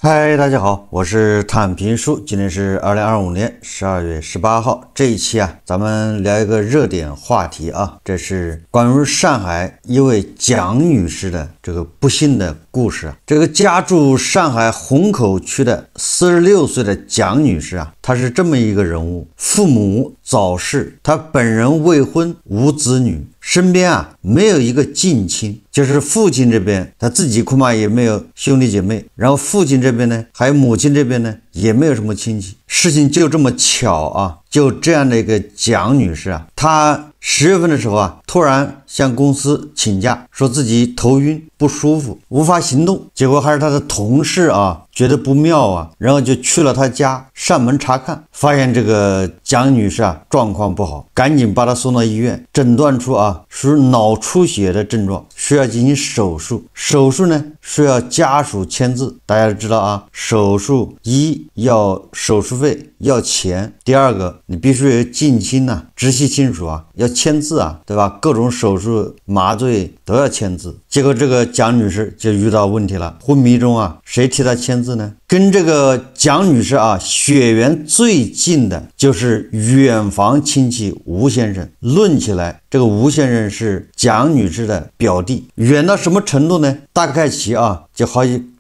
嗨，大家好，我是坦平叔，今天是2025年12月18號。這一期啊，咱們聊一個熱點話題啊，這是關於上海一位蔣女士的這個不幸的故事啊。這個家住上海虹口區的46歲的蔣女士啊，她是這麼一個人物，父母早逝，她本人未婚無子女，身邊啊沒有一個近親，就是父親這邊他自己恐怕也沒有兄弟姐妹，然後父親這邊呢，還有母親這邊呢也沒有什麼親戚。事情就這麼巧啊，就這樣的一個蔣女士啊，她10月份的時候啊，突然向公司請假，說自己頭暈不舒服，無法行動。結果還是她的同事啊覺得不妙啊，然後就去了她家上門查看，發現這個蔣女士啊狀況不好，趕緊把她送到醫院，診斷出啊是腦出血的症狀，需要進行手術。手術呢需要家屬簽字，大家都知道啊，手術一要手術費要錢，第二個你必須有近親吶、直系親屬啊要簽字啊，对吧？各種手術麻醉都要簽字。結果這個蔣女士就遇到問題了，昏迷中啊，誰替她簽字呢？跟這個蔣女士啊血緣最近的就是遠房親戚吳先生。論起來，這個吳先生是蔣女士的表弟，遠到什麼程度呢？大概其啊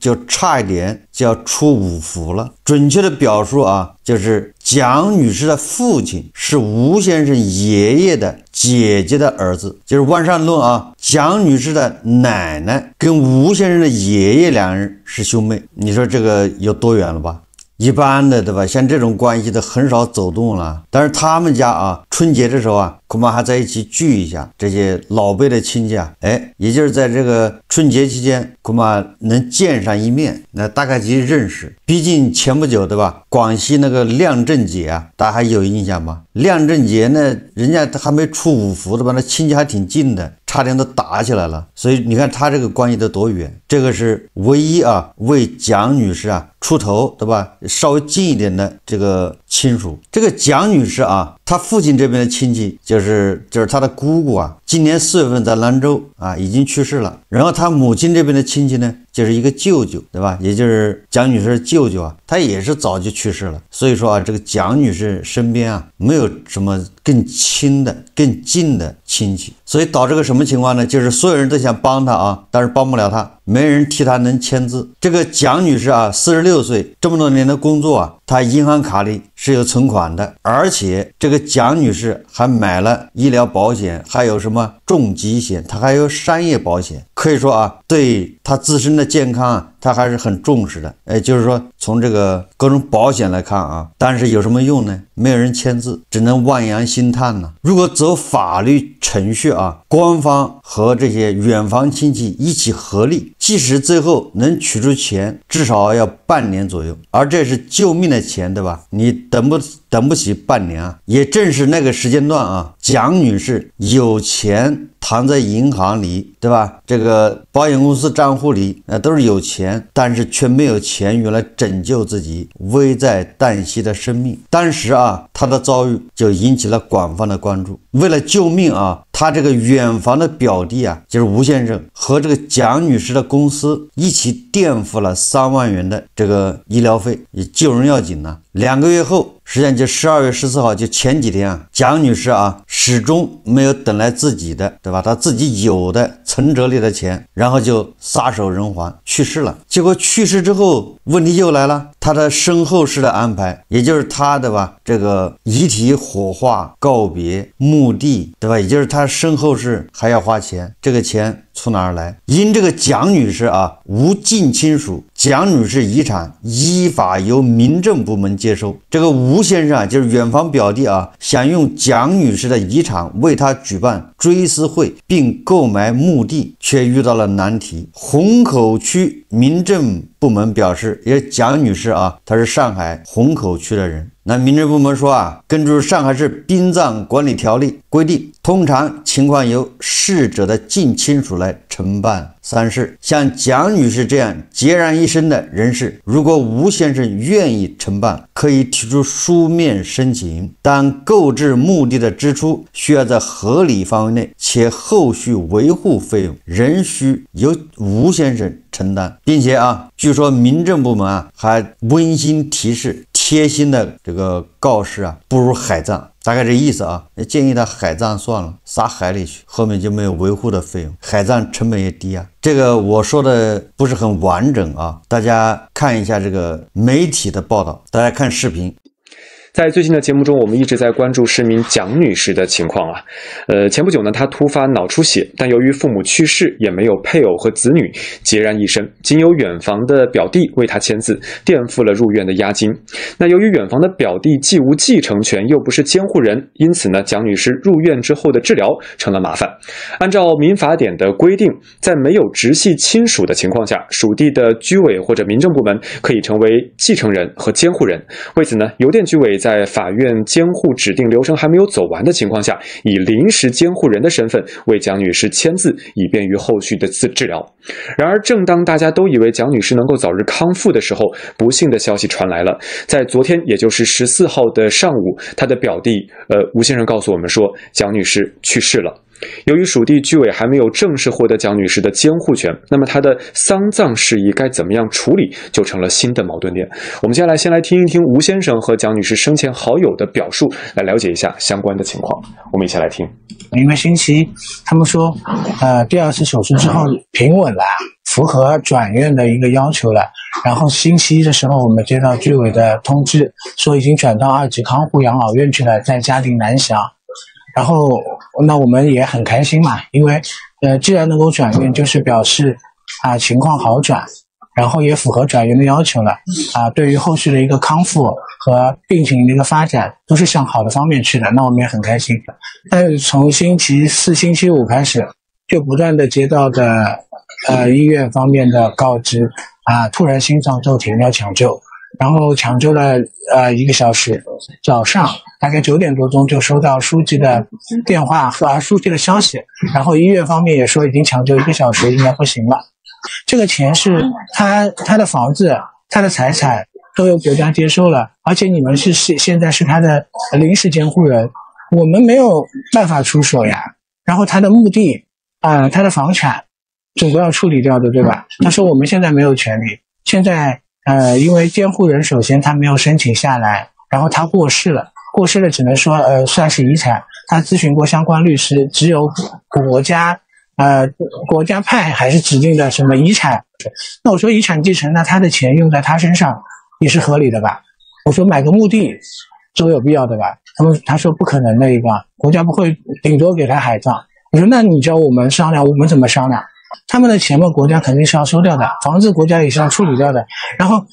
就差一點就要出五福了。準確的表述啊，就是蔣女士的父親是吳先生爺爺的姐姐的兒子，就是往上論啊，蔣女士的奶奶跟吳先生的爺爺兩人是兄妹，你說這個有多遠了吧？一般的，对吧？像這種關係都很少走動了。但是他們家啊，春節的時候啊，恐怕還在一起聚一下，這些老輩的親戚啊，也就是在這個春節期間，恐怕能見上一面，那大概其實認識。畢竟前不久，對吧？廣西那個亮正節啊，大家還有印象嗎？亮正節呢，人家還沒出五福的吧，那親戚還挺近的，差點都打起來了。所以你看他這個關係都多遠，這個是唯一啊為蔣女士啊出頭，對吧？稍微近一點的這個親屬。這個蔣女士啊，她父親這邊的親戚就是她的姑姑啊，今年4月份在蘭州啊已經去世了。然後她母親這邊的親戚呢，就是一個舅舅，對吧？也就是蔣女士的舅舅啊，他也是早就去世了。所以說啊，這個蔣女士身邊啊沒有什麼更親的、更近的親戚，所以導致個什麼情況呢？就是所有人都想幫她啊，但是幫不了她，沒人替她能簽字。這個蔣女士啊，46歲，這麼多年的工作啊，她銀行卡裡是有存款的，而且這個蔣女士還買了醫療保險，還有什麼重疾險，她還有商業保險，可以說啊，對她自身的健康啊，她還是很重視的。就是說從這個各種保險來看啊，但是有什麼用呢？沒有人簽字，只能望洋興嘆呢。如果走法律程序啊，官方和這些遠房親戚一起合力，即使最後能取出錢，至少要半年左右，而這是救命的錢，對吧？你等不起半年啊。也正是那個時間段啊，蔣女士有錢躺在銀行裡，對吧？這個保險公司賬戶裡都是有錢，但是卻沒有錢用來拯救自己危在旦夕的生命。當時啊，她的遭遇就引起了廣泛的關注。為了救命啊，他這個遠房的表弟啊，就是吳先生和這個蔣女士的公司一起墊付了3萬元的這個醫療費，也救人要緊啊。2個月後，實際上就12月14號，就前幾天啊，蔣女士啊始終沒有等來自己的，对吧？她自己有的存折裡的錢，然後就撒手人寰去世了。結果去世之後，問題又來了，她的身後事的安排，也就是她的吧，这個遺體火化、告別、墓地，對吧？也就是她身後事還要花錢，這個錢從哪兒來？因這個蔣女士啊無近親屬，蔣女士遺產依法由民政部門接收。這個吳先生啊，就是遠房表弟啊，想用蔣女士的遺產為她舉辦追思會，並購買墓地，卻遇到了難題。虹口區民政部門表示，因為蔣女士啊，她是上海虹口區的人。那民政部門說啊，根據上海市殯葬管理條例規定，通常情況由逝者的近親屬來承辦三是像蔣女士這樣孑然一身的人士，如果吳先生願意承办，可以提出書面申請，但購置墓地的支出需要在合理範圍內，且後續維護費用仍需由吴先生承擔，並且据說民政部門還溫馨提示，貼心的这個告示不如海葬，大概這意思建議他海葬算了，撒海裡去，後面就沒有維護的費用，海葬成本也低這個我說的不是很完整大家看一下這個媒體的報道，大家看視頻。在最近的節目中，我們一直在關注市民蔣女士的情況前不久呢，她突發腦出血，但由於父母去世，也沒有配偶和子女，孑然一身，僅有遠房的表弟為她簽字，墊付了入院的押金。那由於遠房的表弟既無繼承權，又不是監護人，因此呢，蔣女士入院之後的治療成了麻煩。按照民法典的規定，在沒有直系親屬的情況下，屬地的居委或者民政部門可以成為繼承人和監護人。為此呢，邮电居委在法院監護指定流程還沒有走完的情況下，以臨時監護人的身份為蔣女士簽字，以便於後續的治療。然而，正當大家都以為蔣女士能夠早日康復的時候，不幸的消息傳來了。在昨天，也就是14號的上午，她的表弟吳先生告訴我们說，蔣女士去世了。由于属地居委還沒有正式獲得蔣女士的監護權，那麼她的喪葬事宜該怎麼樣處理，就成了新的矛盾點。我們接下來先來聽一聽吳先生和蔣女士生前好友的表述，來了解一下相關的情況。我們一起來聽。因為星期一他們說第二次手術之後平穩了，符合轉院的一個要求了，然後星期一的時候我們接到居委的通知，說已經轉到2級康護養老院去了，在嘉定南翔。然後那我們也很開心嘛，因為既然能夠轉院，就是表示情況好轉，然後也符合轉院的要求了對於後續的一個康復和病情的一個發展都是向好的方面去的，那我們也很開心。但是從星期4、星期5開始，就不斷的接到的醫院方面的告知突然心臟驟停要搶救，然後搶救了1個小時，早上大概9點多鐘就收到書記的電話和書記的消息，然後醫院方面也說已經搶救1個小時應該不行了。這個錢是他的房子、他的財產都由國家接收了，而且你們現在是他的臨時監護人，我們沒有辦法出手呀。然後他的墓地他的房產總歸要處理掉的，對吧？他說我們現在沒有權利，現在因為監護人首先他沒有申請下來，然後他過世了只能說算是遺產，他諮詢過相關律師，只有國家派還是指定的什麼遺產。那我說遺產繼承，那他的錢用在他身上也是合理的吧？我說買個墓地都有必要的吧？他說不可能的一個，國家不會頂多給他海葬。我說那你叫我們商量，我們怎麼商量？他們的錢嘛，國家肯定是要收掉的，房子國家也是要處理掉的，然後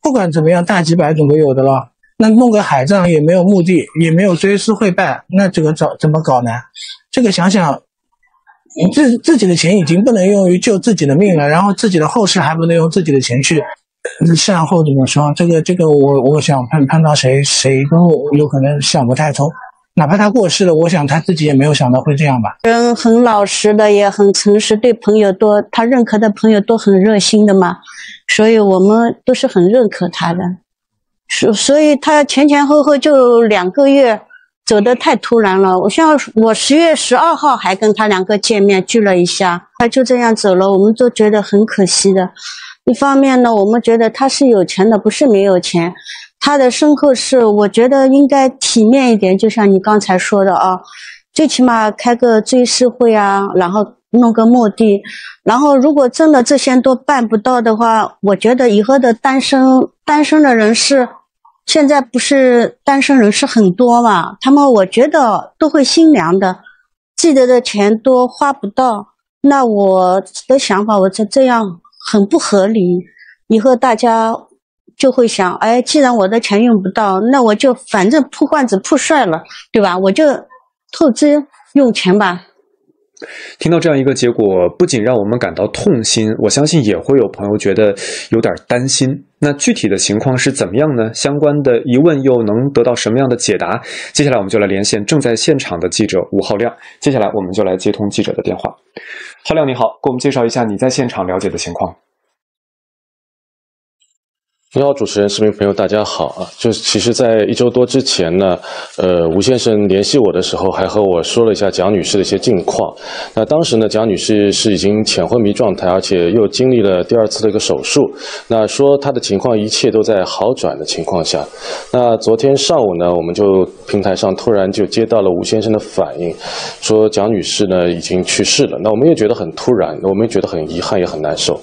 不管怎麼樣，大幾百總歸有的了。那弄個海葬也沒有墓地，也沒有追思會辦，那這個怎麼搞呢？這個想想，自己的錢已經不能用於救自己的命了，然後自己的後事還不能用自己的錢去善後，怎麼說？這個我想碰到誰都有可能想不太通。哪怕他過世了，我想他自己也沒有想到會這樣吧。人很老實的，也很誠實，對朋友多，他認可的朋友都很熱心的嘛，所以我們都是很認可他的。所以他前後就2個月，走得太突然了。我10月12號還跟他2個見面聚了一下，他就這樣走了，我們都覺得很可惜的。一方面呢，我們覺得他是有錢的，不是沒有錢。他的身後事，我覺得應該體面一點，就像你剛才說的最起碼開個追思會然後弄個墓地。然後如果真的這些都辦不到的話，我覺得以後的單身的人士，現在不是單身人士很多嘛，他們我覺得都會心涼的，记得的錢都花不到。那我的想法，我觉得這樣很不合理，以後大家就會想，既然我的錢用不到，那我就反正破罐子破摔了，對吧？我就透支用錢吧。聽到這樣一個結果，不僅讓我們感到痛心，我相信也會有朋友覺得有點擔心。那具體的情況是怎麼樣呢？相關的疑問又能得到什麼樣的解答？接下來我們就來連線正在現場的記者吳浩亮。接下來我們就來接通記者的電話。浩亮你好，給我們介紹一下你在現場了解的情況。你好，主持人、市民朋友，大家好啊！其實，在1周多之前呢，吳先生聯繫我的時候，還和我說了一下蔣女士的一些近況。那當時呢，蔣女士是已經淺昏迷狀態，而且又經歷了第2次的一個手術。那說她的情況一切都在好轉的情況下，那昨天上午呢，我們就平台上突然就接到了吳先生的反映，說蔣女士呢已經去世了。那我們也覺得很突然，我们也覺得很遺憾，也很難受。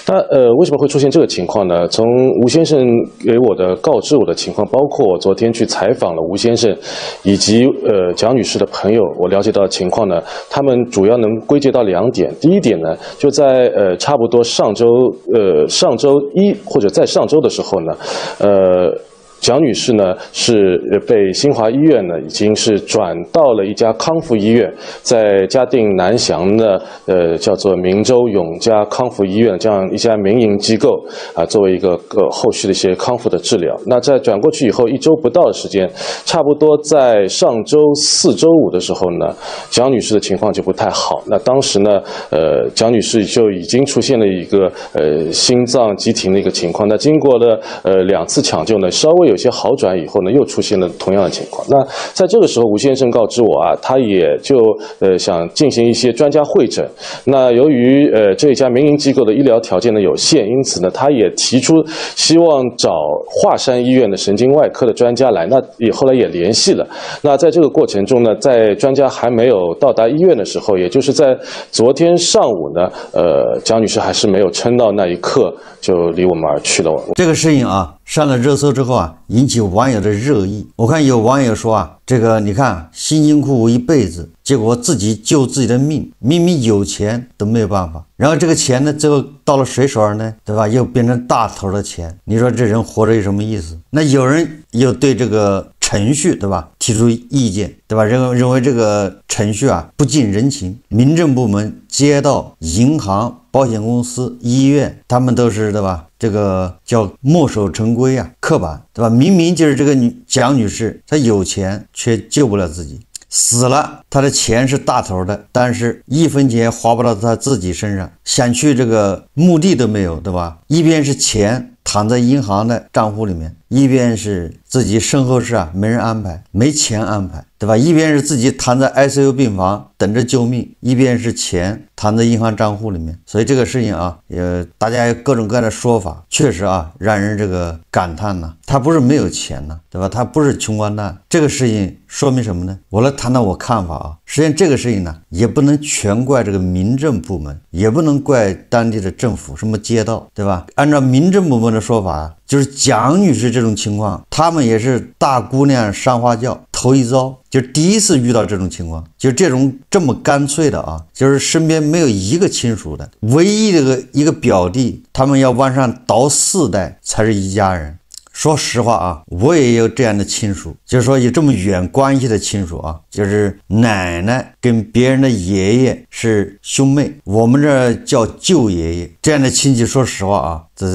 那為什麼會出現這個情況呢？從吳先生給我的告知我的情況，包括我昨天去採訪了吳先生以及蔣女士的朋友，我了解到的情況呢，他們主要能歸結到2點。第一點呢，就在差不多上周一或者在上周的時候呢，蔣女士呢是被新華醫院呢已經是轉到了一家康復醫院，在嘉定南翔的叫做明州永嘉康復醫院這樣一家民營機構啊，作為一個後續的一些康復的治療。那在轉過去以後1周不到的時間，差不多在上周4、周5的時候呢，蔣女士的情況就不太好。那當時呢，蔣女士就已經出現了一個心臟急停的一個情況。那經過了2次搶救呢，稍微有些好轉以後呢，又出现了同樣的情況。那在這個時候，吳先生告知我啊，他也就想進行一些專家會診。那由於這一家民營機構的醫療條件呢有限，因此呢，他也提出希望找華山醫院的神經外科的專家來。那後來也聯繫了。那在這個過程中呢，在專家還沒有到達醫院的時候，也就是在昨天上午呢，蔣女士還是沒有撐到那一刻就離我們而去了。這個事情啊，上了熱搜之後啊，引起網友的熱議。我看有網友說啊，這個你看辛辛苦苦一輩子，結果自己救自己的命，明明有錢都沒有辦法，然後這個錢呢，最後到了誰手上呢？對吧？又變成大頭的錢，你說這人活着有什麼意思？那有人又對這個程序，對吧，提出意見，對吧？認為這個程序啊不近人情，民政部門、街道、銀行、保險公司、醫院，他們都是，對吧？這個叫墨守成規啊，刻板，對吧？明明就是這個蔣女士，她有錢卻救不了自己，死了，她的錢是大頭的，但是1分錢花不到她自己身上，想去這個墓地都沒有，對吧？一邊是錢躺在銀行的賬戶裡面，一邊是自己身後事啊，沒人安排，沒錢安排，對吧？一邊是自己躺在 ICU 病房等着救命，一邊是錢躺在銀行賬戶裡面。所以這個事情啊，大家有各種各樣的說法，確實啊，讓人這個感嘆吶，他不是沒有錢吶，對吧？他不是窮光蛋。這個事情說明什麼呢？我來談談我看法啊。實際上這個事情呢，也不能全怪這個民政部門，也不能怪當地的政府，什麼街道，對吧？按照民政部门的說法啊，就是蔣女士這種情況，他們也是大姑娘上花轎頭一遭，就第1次遇到這種情況，就這種這麼乾脆的啊，就是身邊沒有一個親屬的，唯一的一個表弟，他們要往上倒4代才是一家人。說實話啊，我也有這樣的親屬，就是說有這麼遠關係的親屬啊，就是奶奶跟別人的爺爺是兄妹，我們這叫舅爺爺。這樣的親戚說實話啊，這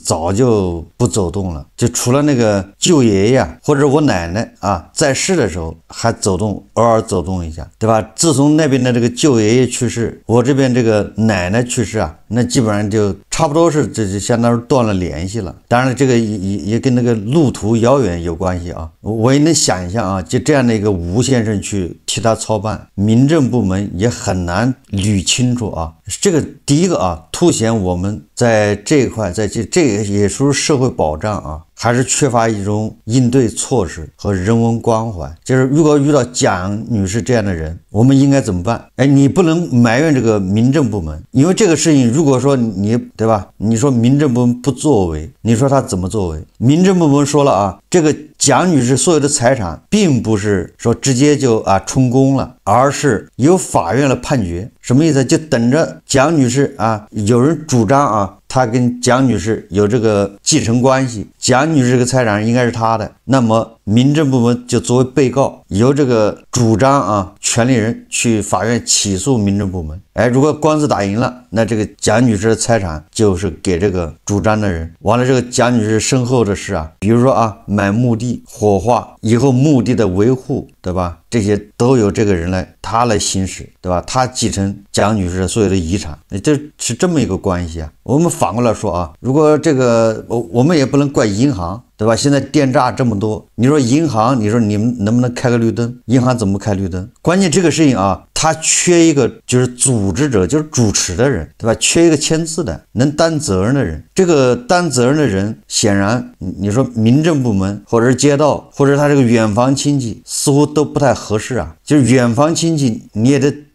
早就不走動了，就除了那個舅爺爺或者我奶奶啊在世的時候還走動，偶爾走動一下，對吧？自從那邊的這個舅爺爺去世，我這邊這個奶奶去世啊，那基本上就差不多是這就相當于斷了聯繫了。當然这個也跟那個路途遙遠有關係啊。我也能想象啊，就這樣的一個吳先生去替他操辦，民政部門也很難捋清楚啊。這個第一個啊，凸顯我們在這一塊，在這個也屬於社會保障啊，還是缺乏一種應對措施和人文關懷。就是如果遇到蔣女士這樣的人，我們應該怎麼辦？哎，你不能埋怨這個民政部門，因為這個事情如果說你，對吧？你說民政部门不作為，你說他怎麼作為？民政部门說了啊，這個蔣女士所有的財產並不是說直接就充公了，而是由法院來判決。什麼意思？就等着蔣女士啊，有人主張啊，他跟蔣女士有這個繼承關係，蔣女士這個財產應該是他的，那麼民政部門就作為被告，由這個主張啊權利人去法院起訴民政部門。哎，如果官司打贏了，那這個蔣女士的財產就是給這個主張的人。完了，這個蔣女士身後的事啊，比如說啊買墓地、火化以後墓地的維護，對吧？這些都由這個人他來行使，對吧？他繼承蔣女士的所有的遺產，這是這麼一個關係啊。我們反過來說啊，如果這個我們也不能怪銀行，對吧？現在電詐這麼多，你說銀行，你說你們能不能開個綠燈？銀行怎麼開綠燈？關鍵這個事情啊，他缺一個就是組織者，就是主持的人，對吧？缺一個簽字的，能擔責任的人。這個擔責任的人，顯然你說民政部門或者是街道，或者他這個遠房親戚，似乎都不太合適啊。就是遠房親戚，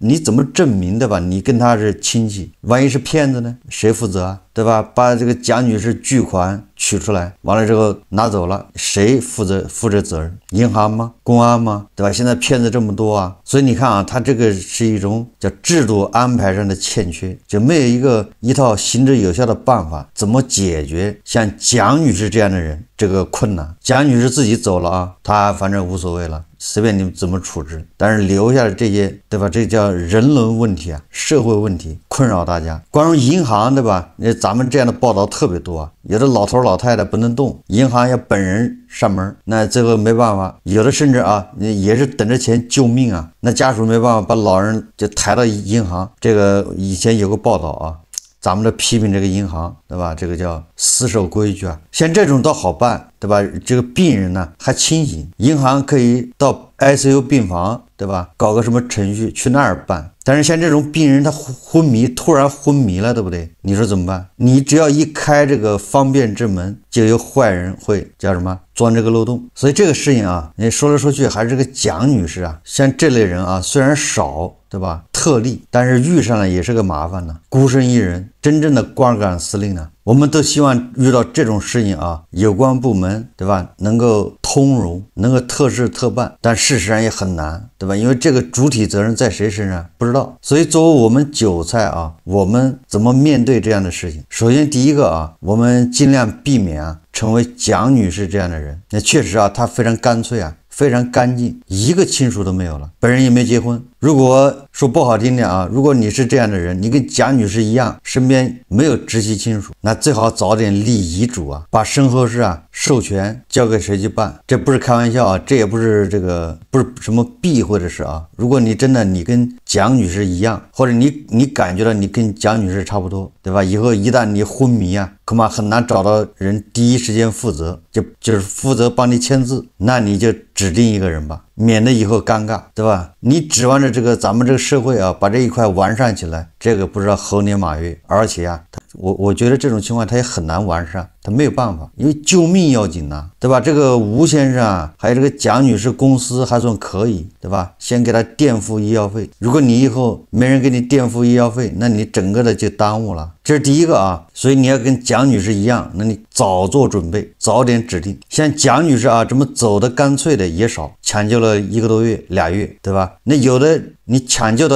你怎麼證明，对吧？你跟他是親戚，萬一是騙子呢？誰負責啊？对吧？把這個蔣女士巨款取出來，完了之後拿走了，誰負責責任？銀行嗎？公安嗎？對吧？現在騙子這麼多啊，所以你看啊，他這個是一種叫制度安排上的欠缺，就沒有一套行之有效的辦法，怎麼解決像蔣女士這樣的人這個困難？蔣女士自己走了啊，她反正無所謂了，隨便你們怎麼處置，但是留下的這些，对吧？這叫人倫問題啊，社會問題困擾大家。關於銀行，對吧？咱們這樣的報道特別多啊，有的老頭老太太不能動，銀行要本人上門，那最後沒辦法，有的甚至啊也是等着錢救命啊，那家屬沒辦法把老人就抬到銀行。這個以前有個報道啊，咱們的批評這個銀行，對吧？這個叫死守規矩啊，像這種倒好辦，對吧？這個病人呢還清醒，銀行可以到 ICU 病房，对吧？搞個什麼程序去那兒辦。但是像這種病人他突然昏迷了，對不對？你說怎麼辦？你只要一開這個方便之門，就有壞人會叫什麼鑽這個漏洞。所以這個事情啊，你說來說去還是這個蔣女士啊，像這類人啊，雖然少，對吧？特例，但是遇上了也是個麻煩呢。孤身一人，真正的光杆司令呢，我們都希望遇到這種事情啊，有關部門，對吧？能夠通融，能夠特事特辦，但事實上也很難，對吧？因為這個主體責任在誰身上不知道。所以作為我們韭菜啊，我們怎麼面對這樣的事情？首先第一個啊，我們盡量避免啊成為蔣女士這樣的人。那確實啊，她非常乾脆啊，非常乾淨，一個親屬都沒有了，本人也沒結婚。如果說不好聽點啊，如果你是這樣的人，你跟蔣女士一樣，身邊沒有直系親屬，那最好早點立遺囑啊，把身後事啊授權交給誰去辦。這不是開玩笑啊，這也不是不是什麼避諱的事啊。如果你真的你跟蔣女士一樣，或者你感覺到你跟蔣女士差不多，对吧？以後一旦你昏迷啊，恐怕很難找到人第一時間負責，就是負責幫你簽字，那你就指定一個人吧，免得以後尷尬，对吧？你指望着咱們這個社會啊，把這一塊完善起來，這個不知道猴年馬月。而且啊，我覺得這種情況他也很難完善，他沒有辦法，因為救命要緊吶，對吧？這個吳先生啊，還有這個蔣女士公司還算可以，對吧？先給他墊付醫藥費，如果你以後沒人給你墊付醫藥費，那你整個的就耽誤了。這是第一個啊，所以你要跟蔣女士一樣，那你早做準備，早點指定。像蔣女士啊，這麼走的乾脆的也少，搶救了1個多月、2月，對吧？那有的你搶救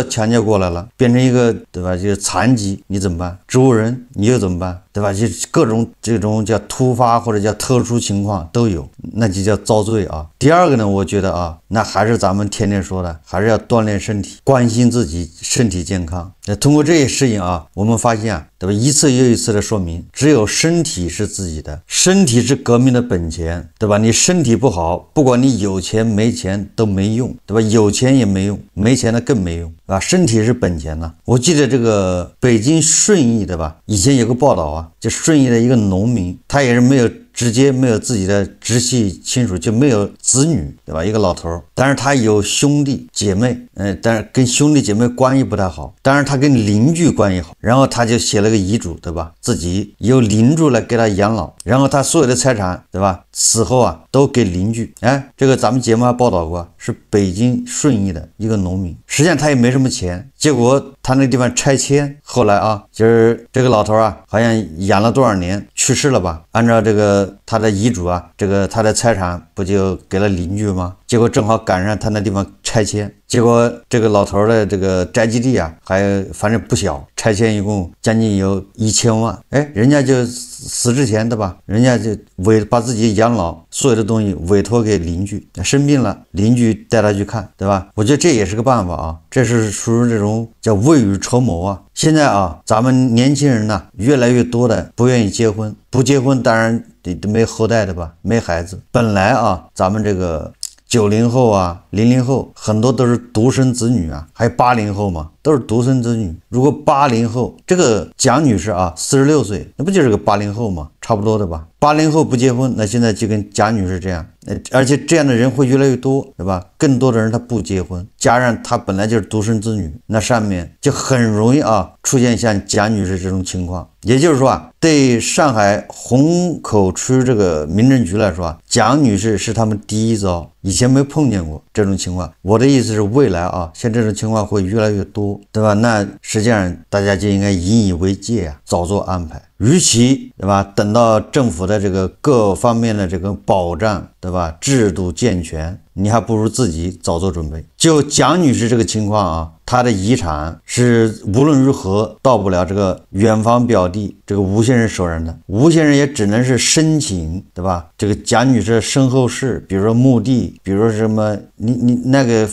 過來了，變成一個，對吧？就是殘疾，你怎麼辦？植物人你又怎麼辦？对吧？就各種這種叫突發或者叫特殊情況都有，那就叫遭罪啊。第二個呢，我覺得啊，那還是咱們天天說的，還是要鍛鍊身體，關心自己身體健康。那通過這些事情啊，我們發現啊，对吧？一次又一次的說明，只有身體是自己的，身體是革命的本錢，對吧？你身體不好，不管你有錢沒錢都沒用，对吧？有錢也沒用，沒錢的更沒用啊。身體是本錢呢。我記得這個北京順義，對吧？以前有個報道啊，就順義的一個農民，他也是直接沒有自己的直系親屬，就沒有子女，對吧？一個老頭，但是他有兄弟姐妹，但是跟兄弟姐妹關係不太好，但是他跟鄰居關係好，然後他就寫了個遺囑，對吧？自己由鄰居來給他養老，然後他所有的財產，對吧？死後啊都給鄰居。這個咱們節目還報道過，是北京順義的一個農民，實際上他也沒什麼錢，結果他那地方拆遷，後來啊，就是這個老頭啊，好像養了多少年，去世了吧？按照這個他的遺囑啊，這個他的財產不就給了鄰居嗎？結果正好趕上他那地方拆拆遷，結果這個老頭的這個宅基地啊，還反正不小，拆遷一共將近有1000萬。哎，人家就死之前对吧？人家就把自己養老所有的東西委托給鄰居，生病了鄰居帶他去看，对吧？我覺得這也是個辦法啊，這是屬於這種叫未雨綢繆啊。現在啊，咱們年輕人呢，越來越多的不願意結婚，不結婚當然得沒後代的吧，沒孩子。本來啊，咱們這個90後啊，00後很多都是獨生子女啊，還有80後嘛，都是獨生子女。如果80後這個蔣女士啊，46歲，那不就是個80後嗎？差不多的吧。80後不結婚，那現在就跟蔣女士這樣，而且這樣的人會越來越多，对吧？更多的人他不結婚，加上他本來就是獨生子女，那上面就很容易啊出現像蔣女士這種情況。也就是說啊，對上海虹口区這個民政局來說啊，蔣女士是他們第一遭，以前沒碰見過這種情況。我的意思是，未来啊，像這種情況會越來越多，对吧？那實際上大家就應該引以為戒啊，早做安排。與其對吧，等到政府的這個各方面的這個保障，對吧，制度健全，你還不如自己早做準備。就蔣女士這個情況啊，她的遺產是無論如何到不了這個遠房表弟這個吳先生手上的，吳先生也只能是申請，對吧？這個蔣女士的身後事，比如說墓地，比如說什麼，你那個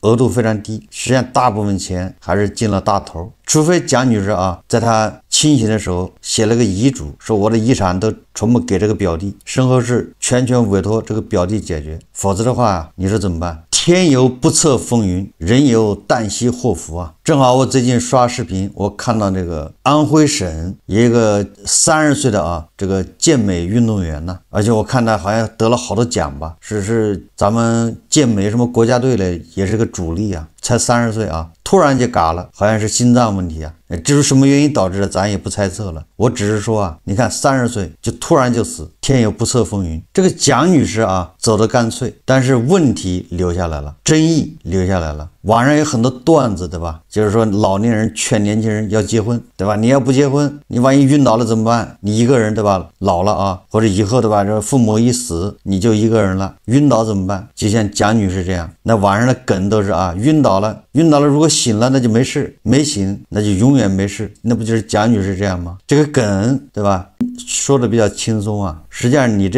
額度非常低，實際上大部分錢還是進了大頭。除非蔣女士啊，在她清醒的時候寫了個遺囑，說我的遺產都全部給這個表弟，身後事全委托這個表弟解決，否則的話，你說怎麼辦？天有不測風雲，人有旦夕禍福啊！正好我最近刷視頻，我看到這個安徽省有一個30歲的啊，這個健美運動員呢，而且我看他好像得了好多獎吧，是咱們健美什麼國家隊的，也是個主力啊，才30歲啊，突然就嘎了，好像是心臟問題啊。至於什麼原因導致的，咱也不猜測了。我只是說啊，你看30歲就突然就死，天有不測風雲。這個蔣女士啊，走得乾脆，但是問題留下來了，爭議留下來了。網上有很多段子，對吧？就是說老年人勸年輕人要結婚，对吧？你要不結婚，你萬一暈倒了怎麼辦？你一個人，對吧？老了啊，或者以後，對吧？這父母一死，你就一個人了，暈倒怎麼辦？就像蔣女士這樣，那網上的梗都是啊，暈倒了，如果醒了那就沒事，沒醒那就永遠沒事，那不就是蔣女士這樣嗎？這個梗，對吧？說的比較輕鬆啊，實際上你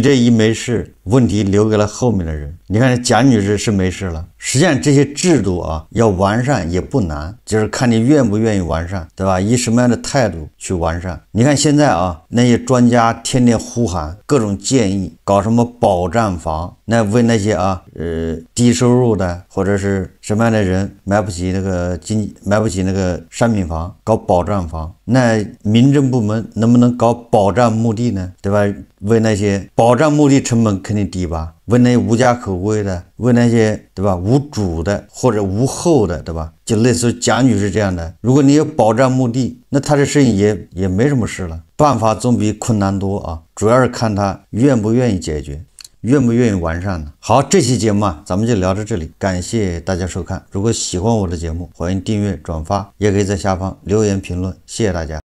這一沒事，問題留給了後面的人。你看蔣女士是沒事了，實際上這些制度啊要完善也不難，就是看你願不願意完善，对吧？以什麼樣的態度去完善。你看現在啊，那些專家天天呼喊各種建議，搞什麼保障房，那為那些啊低收入的或者是什麼樣的人買不起那個商品房，搞保障房。那民政部门能不能搞保障墓地呢？对吧？为那些保障墓地成本肯定低吧？为那些无家可歸的，为那些對吧無主的或者無後的，對吧？就類似於蔣女士這樣的，如果你有保障墓地，那他的生意也沒什麼事了。辦法總比困難多啊，主要是看他願不願意解決，願不願意完善呢？好，這期節目啊，咱們就聊到這裡，感謝大家收看。如果喜歡我的節目，歡迎訂閱、轉發，也可以在下方留言評論，謝謝大家。